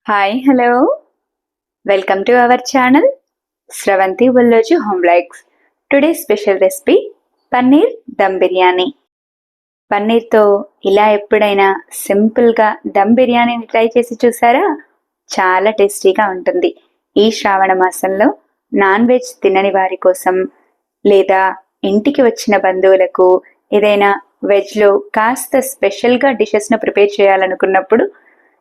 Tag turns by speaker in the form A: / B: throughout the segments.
A: Hi hello welcome to our channel Sravanthi Bullozu home likes. Today special recipe paneer dum biryani. పన్నీర్తో ఇలా ఎప్పుడైనా సింపుల్గా దమ్ బిర్యానీని ట్రై చేసి చూసారా? చాలా టేస్టీగా ఉంటుంది. ఈ శ్రావణ మాసంలో నాన్ వెజ్ తినని వారి కోసం లేదా ఇంటికి వచ్చిన బంధువులకు ఏదైనా వెజ్లో కాస్త స్పెషల్గా డిషెస్ను ప్రిపేర్ చేయాలనుకున్నప్పుడు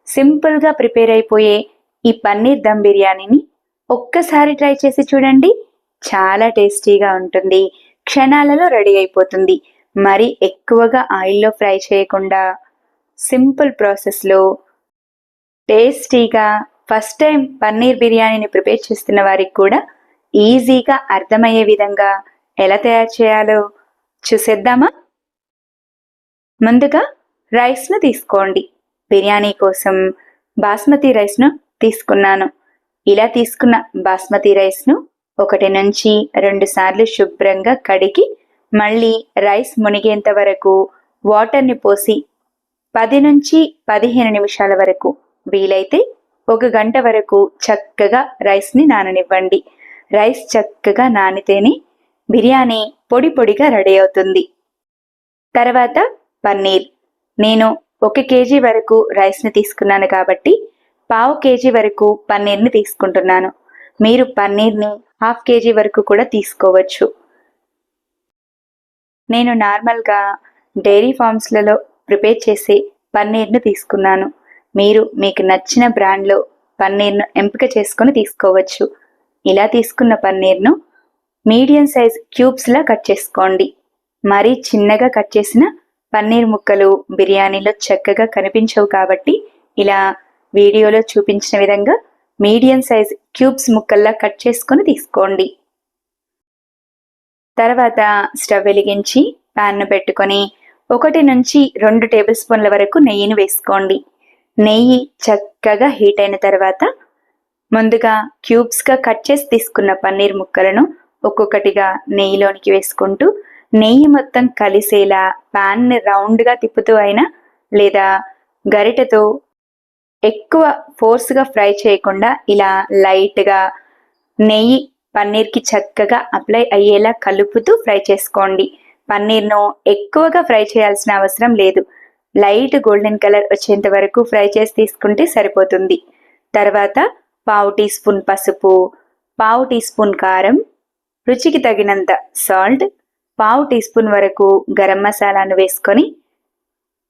A: సింపుల్గా ప్రిపేర్ అయిపోయే ఈ పన్నీర్ దమ్ బిర్యానీని ఒక్కసారి ట్రై చేసి చూడండి. చాలా టేస్టీగా ఉంటుంది, క్షణాలలో రెడీ అయిపోతుంది. మరి ఎక్కువగా ఆయిల్లో ఫ్రై చేయకుండా సింపుల్ ప్రాసెస్లో టేస్టీగా ఫస్ట్ టైం పన్నీర్ బిర్యానీని ప్రిపేర్ చేస్తున్న వారికి కూడా ఈజీగా అర్థమయ్యే విధంగా ఎలా తయారు చేయాలో చూసేద్దామా? ముందుగా రైస్ను తీసుకోండి. బిర్యానీ కోసం బాస్మతి రైస్ను తీసుకున్నాను. ఇలా తీసుకున్న బాస్మతి రైస్ను 1 నుంచి 2 సార్లు శుభ్రంగా కడిగి మళ్ళీ రైస్ మునిగేంత వరకు వాటర్ని పోసి 10 నుంచి 15 నిమిషాల వరకు, వీలైతే 1 గంట వరకు చక్కగా రైస్ని నాననివ్వండి. రైస్ చక్కగా నానితేనే బిర్యానీ పొడి పొడిగా రెడీ అవుతుంది. తర్వాత పన్నీర్. నేను 1 కేజీ వరకు రైస్ని తీసుకున్నాను కాబట్టి 1/2 కేజీ వరకు పన్నీర్ని తీసుకుంటున్నాను. మీరు పన్నీర్ని 1/2 కేజీ వరకు కూడా తీసుకోవచ్చు. నేను నార్మల్గా డైరీ ఫార్మ్స్లలో ప్రిపేర్ చేసే పన్నీర్ను తీసుకున్నాను. మీరు మీకు నచ్చిన బ్రాండ్లో పన్నీర్ను ఎంపిక చేసుకొని తీసుకోవచ్చు. ఇలా తీసుకున్న పన్నీర్ను మీడియం సైజ్ క్యూబ్స్లా కట్ చేసుకోండి. మరీ చిన్నగా కట్ చేసిన పన్నీర్ ముక్కలు బిర్యానీలో చక్కగా కనిపించవు కాబట్టి ఇలా వీడియోలో చూపించిన విధంగా మీడియం సైజ్ క్యూబ్స్ ముక్కల్లా కట్ చేసుకొని తీసుకోండి. తర్వాత స్టవ్ వెలిగించి ప్యాన్ను పెట్టుకొని 1 నుంచి 2 టేబుల్ స్పూన్ల వరకు నెయ్యిని వేసుకోండి. నెయ్యి చక్కగా హీట్ అయిన తర్వాత ముందుగా క్యూబ్స్గా కట్ చేసి తీసుకున్న పన్నీర్ ముక్కలను ఒక్కొక్కటిగా నెయ్యిలోనికి వేసుకుంటూ నెయ్యి మొత్తం కలిసేలా ప్యాన్ని రౌండ్గా తిప్పుతూ అయినా లేదా గరిటెతో ఎక్కువ ఫోర్స్గా ఫ్రై చేయకుండా ఇలా లైట్గా నెయ్యి పన్నీర్కి చక్కగా అప్లై అయ్యేలా కలుపుతూ ఫ్రై చేసుకోండి. పన్నీర్ను ఎక్కువగా ఫ్రై చేయాల్సిన అవసరం లేదు. లైట్ గోల్డెన్ కలర్ వచ్చేంత వరకు ఫ్రై చేసి తీసుకుంటే సరిపోతుంది. తర్వాత 1/2 టీ స్పూన్ పసుపు, 1/2 టీ స్పూన్ కారం, రుచికి తగినంత సాల్ట్, 1/2 టీ స్పూన్ వరకు గరం మసాలాను వేసుకొని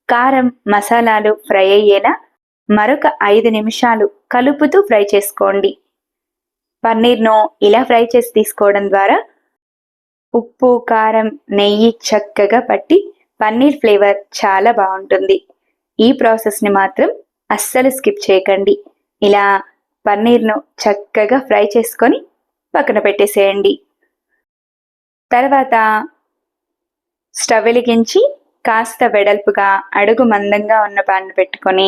A: కారం మసాలాలు ఫ్రై అయ్యేలా మరొక 5 నిమిషాలు కలుపుతూ ఫ్రై చేసుకోండి. పన్నీర్ను ఇలా ఫ్రై చేసి తీసుకోవడం ద్వారా ఉప్పు, కారం, నెయ్యి చక్కగా పట్టి పన్నీర్ ఫ్లేవర్ చాలా బాగుంటుంది. ఈ ప్రాసెస్ని మాత్రం అస్సలు స్కిప్ చేయకండి. ఇలా పన్నీర్ను చక్కగా ఫ్రై చేసుకొని పక్కన పెట్టేసేయండి. తర్వాత స్టవ్ వెలిగించి కాస్త వెడల్పుగా అడుగు మందంగా ఉన్న పాన్ను పెట్టుకొని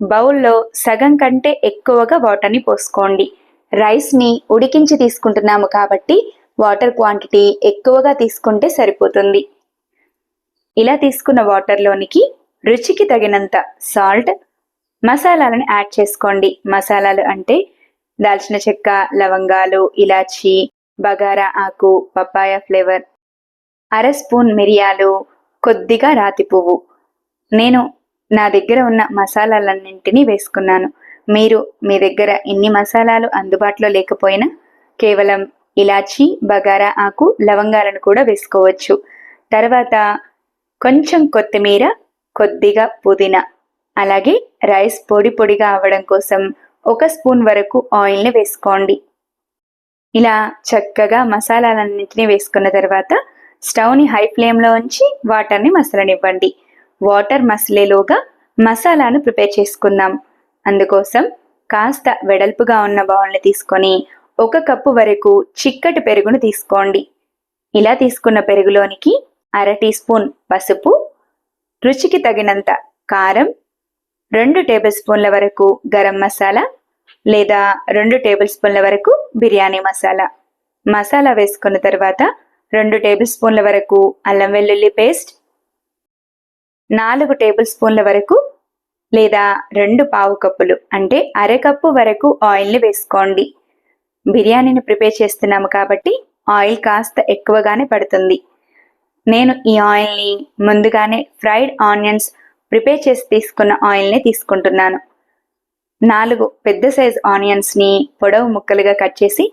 A: బౌల్లో సగం కంటే ఎక్కువగా వాటర్ని పోసుకోండి. రైస్ని ఉడికించి తీసుకుంటున్నాము కాబట్టి వాటర్ క్వాంటిటీ ఎక్కువగా తీసుకుంటే సరిపోతుంది. ఇలా తీసుకున్న వాటర్లోనికి రుచికి తగినంత సాల్ట్, మసాలాలను యాడ్ చేసుకోండి. మసాలాలు అంటే దాల్చిన చెక్క, లవంగాలు, ఇలాచీ, బగారా ఆకు, పపాయ ఫ్లేవర్, 1/2 స్పూన్ మిరియాలు, కొద్దిగా రాతి పువ్వు. నేను నా దగ్గర ఉన్న మసాలాలన్నింటినీ వేసుకున్నాను. మీరు మీ దగ్గర ఇన్ని మసాలాలు అందుబాటులో లేకపోయినా కేవలం ఇలాచీ, బగారా ఆకు, లవంగాలను కూడా వేసుకోవచ్చు. తర్వాత కొంచెం కొత్తిమీర, కొద్దిగా పుదీనా, అలాగే రైస్ పొడి పొడిగా అవ్వడం కోసం 1 స్పూన్ వరకు ఆయిల్ని వేసుకోండి. ఇలా చక్కగా మసాలాలన్నింటినీ వేసుకున్న తర్వాత స్టవ్ని హై ఫ్లేమ్లో ఉంచి వాటర్ని మసలనివ్వండి. వాటర్ మసలేలోగా మసాలాను ప్రిపేర్ చేసుకుందాం. అందుకోసం కాస్త వెడల్పుగా ఉన్న బౌల్ని తీసుకొని 1 కప్పు వరకు చిక్కటి పెరుగును తీసుకోండి. ఇలా తీసుకున్న పెరుగులోనికి 1/2 టీ స్పూన్ పసుపు, రుచికి తగినంత కారం, 2 టేబుల్ స్పూన్ల వరకు గరం మసాలా లేదా 2 టేబుల్ స్పూన్ల వరకు బిర్యానీ మసాలా. మసాలా వేసుకున్న తర్వాత 2 టేబుల్ స్పూన్ల వరకు అల్లం వెల్లుల్లి పేస్ట్, 4 టేబుల్ స్పూన్ల వరకు లేదా 2 పావు కప్పులు అంటే అరకప్పు వరకు ఆయిల్ని వేసుకోండి. బిర్యానీని ప్రిపేర్ చేస్తున్నాము కాబట్టి ఆయిల్ కాస్త ఎక్కువగానే పడుతుంది. నేను ఈ ఆయిల్ని ముందుగానే ఫ్రైడ్ ఆనియన్స్ ప్రిపేర్ చేసి తీసుకున్న ఆయిల్ని తీసుకుంటున్నాను. 4 పెద్ద సైజ్ ఆనియన్స్ని పొడవు ముక్కలుగా కట్ చేసి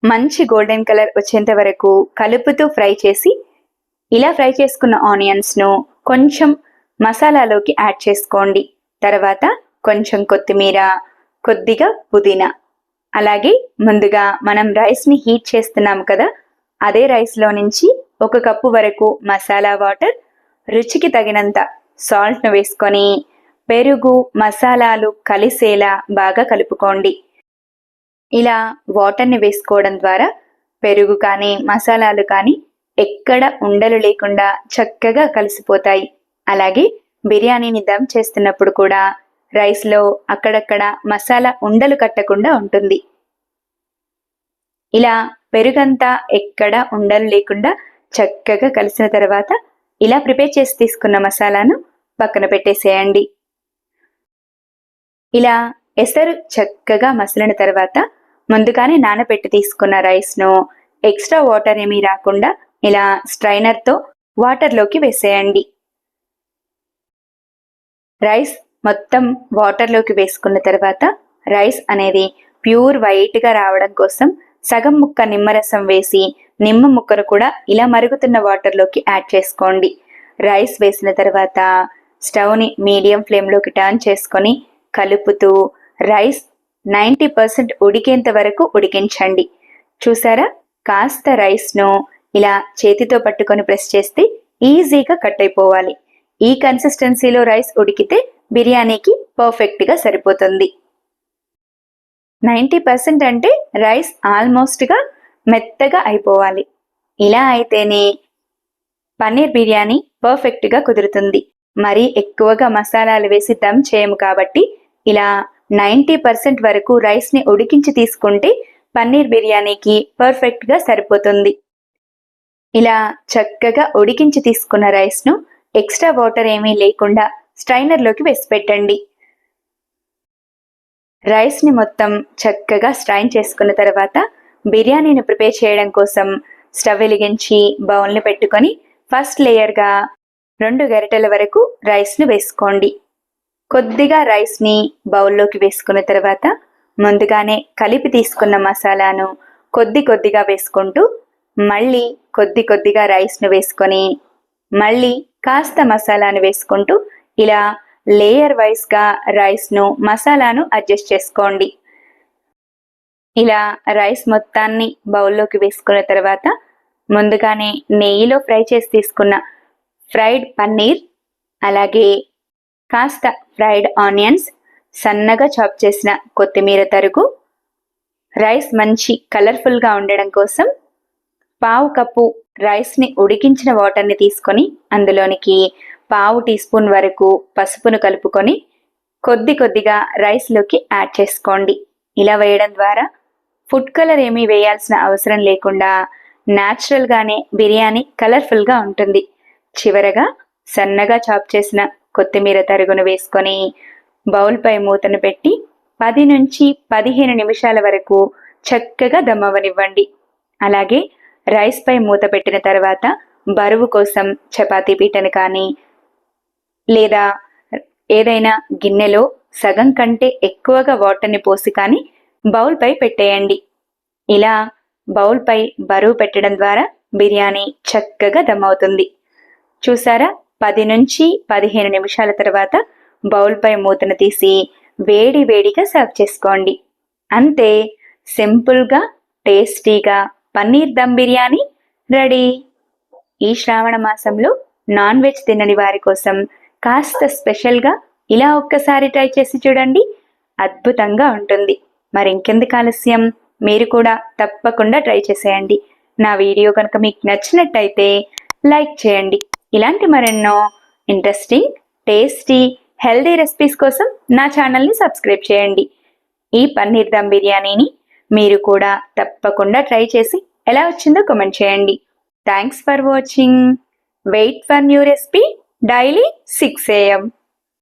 A: మంచి గోల్డెన్ కలర్ వచ్చేంత వరకు కలుపుతూ ఫ్రై చేసి, ఇలా ఫ్రై చేసుకున్న ఆనియన్స్ను కొంచెం మసాలాలోకి యాడ్ చేసుకోండి. తర్వాత కొంచెం కొత్తిమీర, కొద్దిగా పుదీనా, అలాగే ముందుగా మనం రైస్ని హీట్ చేస్తున్నాము కదా, అదే రైస్లో నుంచి 1 కప్పు వరకు మసాలా వాటర్, రుచికి తగినంత సాల్ట్ను వేసుకొని పెరుగు, మసాలాలు కలిసేలా బాగా కలుపుకోండి. ఇలా వాటర్ని వేసుకోవడం ద్వారా పెరుగు కానీ మసాలాలు కానీ ఎక్కడ ఉండలు లేకుండా చక్కగా కలిసిపోతాయి. అలాగే బిర్యానీని దమ్ చేస్తున్నప్పుడు కూడా రైస్లో అక్కడక్కడ మసాలా ఉండలు కట్టకుండా ఉంటుంది. ఇలా పెరుగంతా ఎక్కడ ఉండలు లేకుండా చక్కగా కలిసిన తర్వాత ఇలా ప్రిపేర్ చేసి తీసుకున్న మసాలాను పక్కన పెట్టేసేయండి. ఇలా ఎసరు చక్కగా మసిలిన తర్వాత ముందుగానే నానబెట్టి తీసుకున్న రైస్ను ఎక్స్ట్రా వాటర్ ఏమీ రాకుండా ఇలా స్ట్రైనర్తో వాటర్లోకి వేసేయండి. రైస్ మొత్తం వాటర్లోకి వేసుకున్న తర్వాత రైస్ అనేది ప్యూర్ వైట్గా రావడం కోసం సగం ముక్క నిమ్మరసం వేసి నిమ్మ ముక్కను కూడా ఇలా మరుగుతున్న వాటర్లోకి యాడ్ చేసుకోండి. రైస్ వేసిన తర్వాత స్టవ్ని మీడియం ఫ్లేమ్లోకి టర్న్ చేసుకొని కలుపుతూ రైస్ 90% ఉడికేంత వరకు ఉడికించండి. చూసారా, కాస్త రైస్ను ఇలా చేతితో పట్టుకొని ప్రెస్ చేస్తే ఈజీగా కట్ అయిపోవాలి. ఈ కన్సిస్టెన్సీలో రైస్ ఉడికితే బిర్యానీకి పర్ఫెక్ట్గా సరిపోతుంది. 90% అంటే రైస్ ఆల్మోస్ట్గా మెత్తగా అయిపోవాలి. ఇలా అయితేనే పన్నీర్ బిర్యానీ పర్ఫెక్ట్గా కుదురుతుంది. మరీ ఎక్కువగా మసాలాలు వేసి దమ్ చేయము కాబట్టి ఇలా 90% వరకు రైస్ని ఉడికించి తీసుకుంటే పన్నీర్ బిర్యానీకి పర్ఫెక్ట్గా సరిపోతుంది. ఇలా చక్కగా ఉడికించి తీసుకున్న రైస్ను ఎక్స్ట్రా వాటర్ ఏమీ లేకుండా స్ట్రైనర్లోకి వేసి పెట్టండి. రైస్ని మొత్తం చక్కగా స్ట్రైన్ చేసుకున్న తర్వాత బిర్యానీని ప్రిపేర్ చేయడం కోసం స్టవ్ వెలిగించి బౌల్ని పెట్టుకొని ఫస్ట్ లేయర్గా 2 గరిటెల వరకు రైస్ను వేసుకోండి. కొద్దిగా రైస్ని బౌల్లోకి వేసుకున్న తర్వాత ముందుగానే కలిపి తీసుకున్న మసాలాను కొద్దిగా వేసుకుంటూ మళ్ళీ కొద్దిగా రైస్ను వేసుకొని మళ్ళీ కాస్త మసాలాను వేసుకుంటూ ఇలా లేయర్ వైజ్గా రైస్ను మసాలాను అడ్జస్ట్ చేసుకోండి. ఇలా రైస్ మొత్తాన్ని బౌల్లోకి వేసుకున్న తర్వాత ముందుగానే నెయ్యిలో ఫ్రై చేసి తీసుకున్న ఫ్రైడ్ పన్నీర్, అలాగే కాస్త ఫ్రైడ్ ఆనియన్స్, సన్నగా చాప్ చేసిన కొత్తిమీర తరుగు, రైస్ మంచి కలర్ఫుల్గా ఉండడం కోసం పావు కప్పు రైస్ని ఉడికించిన వాటర్ని తీసుకొని అందులోనికి పావు టీ స్పూన్ వరకు పసుపును కలుపుకొని కొద్దిగా రైస్లోకి యాడ్ చేసుకోండి. ఇలా వేయడం ద్వారా ఫుడ్ కలర్ ఏమీ వేయాల్సిన అవసరం లేకుండా న్యాచురల్గానే బిర్యానీ కలర్ఫుల్గా ఉంటుంది. చివరగా సన్నగా చాప్ చేసిన కొత్తిమీర తరుగును వేసుకొని బౌల్పై మూతను పెట్టి 10 నుంచి 15 నిమిషాల వరకు చక్కగా దమ్మవనివ్వండి. అలాగే రైస్పై మూత పెట్టిన తర్వాత బరువు కోసం చపాతీ పీటను కానీ లేదా ఏదైనా గిన్నెలో సగం కంటే ఎక్కువగా వాటర్ని పోసి కానీ బౌల్పై పెట్టేయండి. ఇలా బౌల్పై బరువు పెట్టడం ద్వారా బిర్యానీ చక్కగా దమ్ అవుతుంది. చూసారా, 10 నుంచి 15 నిమిషాల తర్వాత బౌల్పై మూతను తీసి వేడిగా సర్వ్ చేసుకోండి. అంతే, సింపుల్గా టేస్టీగా పన్నీర్ దమ్ బిర్యానీ రెడీ. ఈ శ్రావణ మాసంలో నాన్ వెజ్ తినని వారి కోసం కాస్త స్పెషల్గా ఇలా ఒక్కసారి ట్రై చేసి చూడండి, అద్భుతంగా ఉంటుంది. మరి ఇంకెందుకు ఆలస్యం, మీరు కూడా తప్పకుండా ట్రై చేసేయండి. నా వీడియో కనుక మీకు నచ్చినట్టయితే లైక్ చేయండి. ఇలాంటి మరెన్నో ఇంట్రెస్టింగ్, టేస్టీ, హెల్దీ రెసిపీస్ కోసం నా ఛానల్ని సబ్స్క్రైబ్ చేయండి. ఈ పన్నీర్ దమ్ బిర్యానీని మీరు కూడా తప్పకుండా ట్రై చేసి ఎలా వచ్చిందో కామెంట్ చేయండి. Thanks for watching. Wait for new recipe daily 6 AM.